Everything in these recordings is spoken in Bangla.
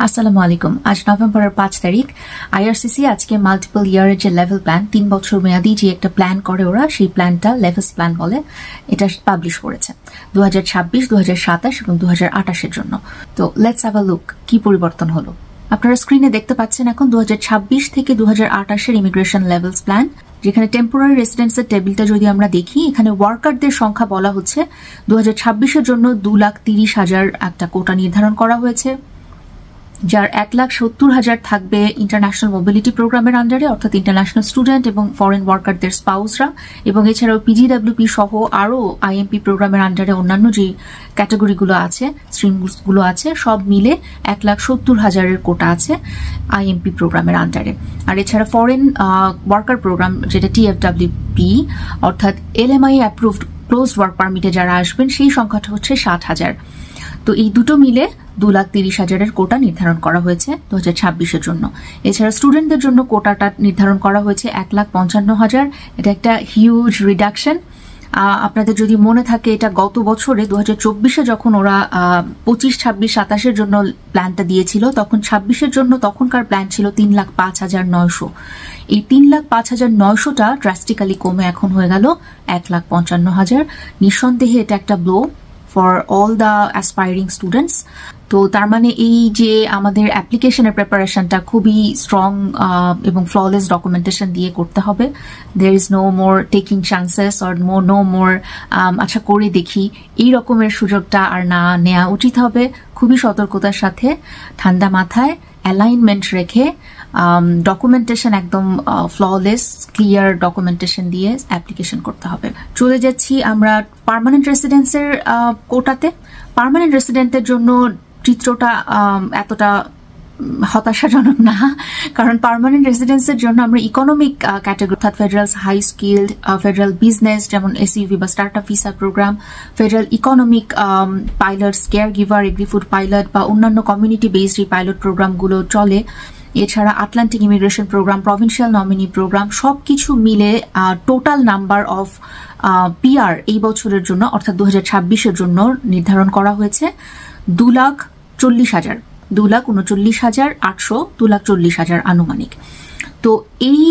আসসালামু আলাইকুম। আজ নভেম্বরের ৫ তারিখ। আইআরসিসি আজকে মাল্টিপল ইয়ারের যে লেভেল প্ল্যান, ৩ বছর মেয়াদি যে একটা প্ল্যান করে ওরা, সেই প্ল্যানটা লেভেলস প্ল্যান বলে, এটা পাবলিশ করেছে 2026, 2027 এবং 2028-এর জন্য। তো লেটস হ্যাভ আ লুক কি পরিবর্তন হলো। আপনারা স্ক্রিনে দেখতে পাচ্ছেন এখন 2026 থেকে 2028-এর ইমিগ্রেশন লেভেলস প্ল্যান, যেখানে টেম্পোরারি রেসিডেন্সের টেবিলটা যদি আমরা দেখি, এখানে ওয়ার্কারদের সংখ্যা বলা হচ্ছে 2026-এর জন্য 2,30,000 একটা কোটা নির্ধারণ করা হয়েছে, যার 1,70,000 থাকবে ইন্টারন্যাশনাল মোবিলিটি প্রোগ্রামের আন্ডারে, অর্থাৎ ইন্টারন্যাশনাল স্টুডেন্ট এবং ফরেন ওয়ার্কারদের স্পাউসরা, এবং এছাড়াও পিজিডব্লিউপি সহ আরও আইএমপি প্রোগ্রামের আন্ডারে অন্যান্য যে ক্যাটাগরিগুলো আছে, স্ট্রিমগুলো আছে, সব মিলে 1,70,000-এর কোটা আছে আইএমপি প্রোগ্রামের আন্ডারে। আর এছাড়া ফরেন ওয়ার্কার প্রোগ্রাম, যেটা টিএফডব্লিউপি অর্থাৎ এলএমআই অ্যাপ্রুভড ক্লোজড ওয়ার্ক পারমিটে যারা আসবেন, সেই সংখ্যাটা হচ্ছে 60,000। তো এই দুটো মিলে 2,30,000-এর কোটা নির্ধারণ করা হয়েছে 2026-এর জন্য। এছাড়া স্টুডেন্টদের জন্য কোটাটা নির্ধারণ করা হয়েছে 1,55,000। এটা একটা হিউজ রিডাকশন। আপনাদের যদি মনে থাকে, এটা গত বছরে 2024-এ যখন ওরা 25, 26, 27-এর জন্য প্ল্যানটা দিয়েছিল, তখন 26-এর জন্য তখনকার প্ল্যান ছিল 3,05,900। এই 3,05,900টা ড্রাস্টিক্যালি কমে এখন হয়ে গেল 1,55,000। নিঃসন্দেহে এটা একটা blow for all the aspiring students. তো তার মানে এই যে আমাদের অ্যাপ্লিকেশনের প্রিপারেশনটা খুবই স্ট্রং এবং ফ্ললেস ডকুমেন্টেশন দিয়ে করতে হবে। There is no more taking chances or no more আচ্ছা করে দেখি, এই রকমের সুযোগটা আর না নেওয়া উচিত হবে। খুবই সতর্কতার সাথে, ঠান্ডা মাথায়, অ্যালাইনমেন্ট রেখে, ডকুমেন্টেশন একদম ফ্ললেস ক্লিয়ার ডকুমেন্টেশন দিয়ে অ্যাপ্লিকেশন করতে হবে। চলে যাচ্ছি আমরা পার্মানেন্ট রেসিডেন্সের কোটাতে। পার্মানেন্ট রেসিডেন্টের জন্য চিত্রটা এতটা হতাশাজনক না, কারণ পার্মানেন্ট রেসিডেন্সের জন্য আমরা ইকোনমিক ক্যাটাগরি, অর্থাৎ federal high skilled, federal business যেমন এসইউভি বা start up visa program, federal economic pilots, care giver, agrifood pilot বা অন্যান্য কমিউনিটি বেসড এই পাইলট প্রোগ্রামগুলো চলে। এছাড়া Atlantic immigration program, provincial nominee program, সবকিছু মিলে টোটাল নাম্বার অফ পিআর এই বছরের জন্য, অর্থাৎ 2026-এর জন্য নির্ধারণ করা হয়েছে 2,40,000, 2,39,800, 2,40,000 আনুমানিক। তো এই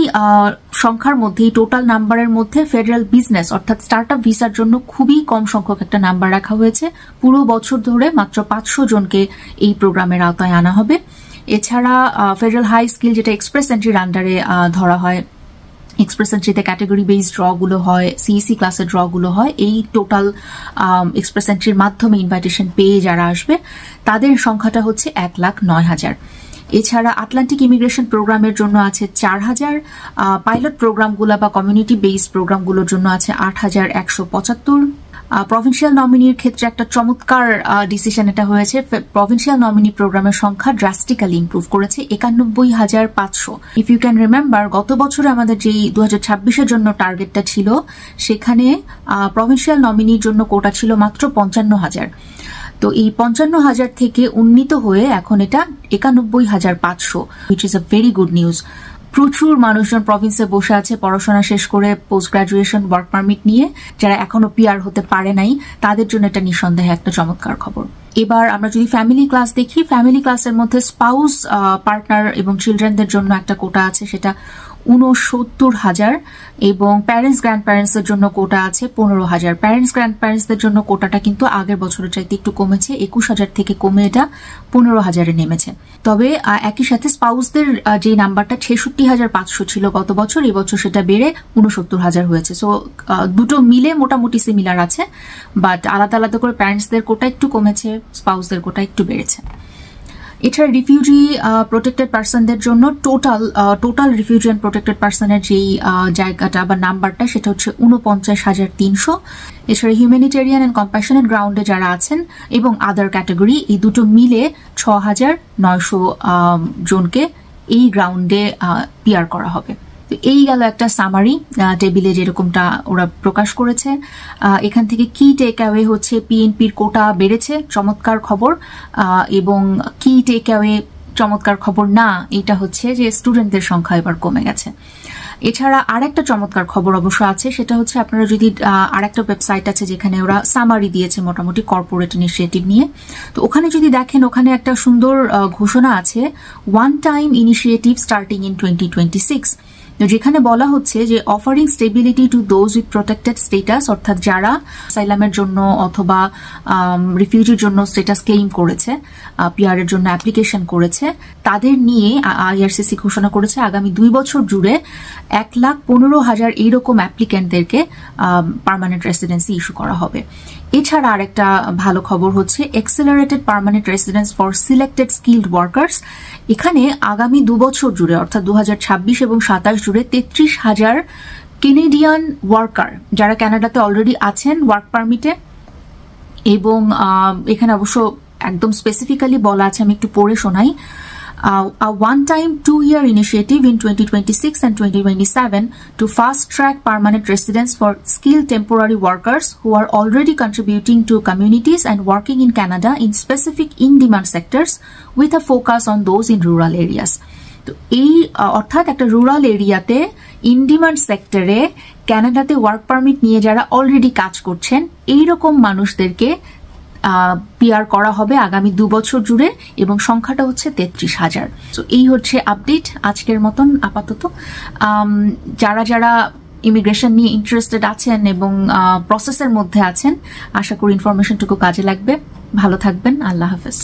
সংখ্যার মধ্যে, টোটাল নাম্বারের মধ্যে ফেডারেল বিজনেস অর্থাৎ স্টার্ট আপ ভিসার জন্য খুবই কম সংখ্যক একটা নাম্বার রাখা হয়েছে। পুরো বছর ধরে মাত্র 500 জনকে এই প্রোগ্রামের আওতায় আনা হবে। এছাড়া ফেডারেল হাই স্কিল, যেটা এক্সপ্রেস এন্ট্রির আন্ডারে ধরা হয়, এক্সপ্রেস এন্ট্রিতে ক্যাটাগরি বেসড ড্রগুলো হয়, সিইসি ক্লাসের ড্রগুলো হয়। এই টোটাল এক্সপ্রেস এন্ট্রির মাধ্যমে ইনভাইটেশন পেয়ে যারা আসবে, তাদের সংখ্যাটা হচ্ছে 1,09,000। এছাড়া আটলান্টিক ইমিগ্রেশন প্রোগ্রামের জন্য আছে 4,000, পাইলট প্রোগ্রামগুলো বা কমিউনিটি বেসড প্রোগ্রামগুলোর জন্য আছে 8,175। প্রভিন্সিয়াল নমিনির ক্ষেত্রে একটা চমৎকার ডিসিশন এটা হয়েছে। প্রভিন্সিয়াল নমিনি প্রোগ্রামের সংখ্যা ড্রাস্টিক্যালি ইমপ্রুভ করেছে, 91,500। ইফ ইউ ক্যান রিমেম্বার, গত বছরে আমাদের যেই 2026-এর জন্য টার্গেটটা ছিল, সেখানে প্রভিন্সিয়াল নমিনির জন্য কোটা ছিল মাত্র 55,000। তো এই 55,000 থেকে উন্নীত হয়ে এখন এটা 91,500, which is a very good news. প্রচুর মানুষজন প্রভিন্সে বসে আছে পড়াশোনা শেষ করে, পোস্ট গ্রাজুয়েশন ওয়ার্ক পারমিট নিয়ে, যারা এখনো পিআর হতে পারে নাই, তাদের জন্য এটা নিঃসন্দেহে একটা চমৎকার খবর। এবার আমরা যদি ফ্যামিলি ক্লাস দেখি, ফ্যামিলি ক্লাসের মধ্যে স্পাউস, পার্টনার এবং চিলড্রেনদের জন্য একটা কোটা আছে, সেটা 69,000, এবং প্যারেন্টস গ্র্যান্ড প্যারেন্টসের জন্য কোটা আছে 15,000। প্যারেন্টস গ্র্যান্ড প্যারেন্টসদের জন্য কোটাটা কিন্তু আগের বছরের চাইতে একটু কমেছে, 21,000 থেকে কমে এটা 15,000-এ নেমেছে। তবে একই সাথে স্পাউসদের যে নাম্বারটা 66,500 ছিল গত বছর, এই বছর সেটা বেড়ে 69,000 হয়েছে। সো দুটো মিলে মোটামুটি সিমিলার আছে, বাট আলাদা আলাদা করে প্যারেন্টসদের কোটা একটু কমেছে, স্পাউসদের কোটা একটু বেড়েছে। এছাড়া রিফিউজি প্রোটেক্টেড পার্সনদের জন্য টোটাল রিফিউজি অ্যান্ড প্রোটেক্টেড পার্সনের যেই জায়গাটা বা নাম্বারটা, সেটা হচ্ছে 49,300। এছাড়া হিউম্যানিটেরিয়ান অ্যান্ড কম্প্যাশনেট গ্রাউন্ডে যারা আছেন এবং আদার ক্যাটাগরি, এই দুটো মিলে 6,900 জনকে এই গ্রাউন্ডে পিআর করা হবে। তো এই গেল একটা সামারি, টেবিলে যেরকমটা ওরা প্রকাশ করেছে। এখান থেকে কি টেক অ্যাওয়ে হচ্ছে, পিএনপির কোটা বেড়েছে, চমৎকার খবর। এবং কি টেক অ্যাওয়ে চমৎকার খবর না, এটা হচ্ছে যে স্টুডেন্টদের সংখ্যা এবার কমে গেছে। এছাড়া আরেকটা চমৎকার খবর অবশ্য আছে, সেটা হচ্ছে আপনারা যদি আরেকটা ওয়েবসাইট আছে যেখানে ওরা সামারি দিয়েছে মোটামুটি কর্পোরেট ইনিশিয়েটিভ নিয়ে, তো ওখানে যদি দেখেন ওখানে একটা সুন্দর ঘোষণা আছে, one time initiative starting in 2026, যেখানে বলা হচ্ছে যে offering stability to those with protected status, অর্থাৎ যারা অ্যাসাইলামের জন্য অথবা রিফিউজির জন্য স্টেটাস ক্লেইম করেছে, পিআর এর জন্য অ্যাপ্লিকেশন করেছে, তাদের নিয়ে আইআরসিসি ঘোষণা করেছে আগামী 2 বছর জুড়ে 1,15,000 এইরকম অ্যাপ্লিক্যান্টদেরকে পার্মানেন্ট রেসিডেন্সি ইস্যু করা হবে। এছাড়া আরেকটা ভালো খবর হচ্ছে এক্সেলারেটেড permanent residence for selected skilled workers. এখানে আগামী 2 বছর জুড়ে অর্থাৎ 2026 এবং 27 জুড়ে 33,000 কেনেডিয়ান ওয়ার্কার যারা কানাডাতে অলরেডি আছেন ওয়ার্ক পারমিটে, এবং এখানে অবশ্য একদম স্পেসিফিক্যালি বলা আছে, আমি একটু পড়ে শোনাই। A one-time 2-year initiative in 2026 and 2027 to fast-track permanent residence for skilled temporary workers who are already contributing to communities and working in Canada in specific in-demand sectors with a focus on those in rural areas. তো এই অর্থাৎ একটা রুরাল এরিয়াতে ইন ডিমান্ড সেক্টরে কানাডাতে ওয়ার্ক পারমিট নিয়ে যারা অলরেডি কাজ করছেন এইরকম মানুষদেরকে পিআর করা হবে আগামী 2 বছর জুড়ে, এবং সংখ্যাটা হচ্ছে 33,000। তো এই হচ্ছে আপডেট আজকের মতন আপাতত। যারা যারা ইমিগ্রেশন নিয়ে ইন্টারেস্টেড আছেন এবং প্রসেসের মধ্যে আছেন, আশা করি ইনফরমেশনটুকু কাজে লাগবে। ভালো থাকবেন, আল্লাহ হাফেজ।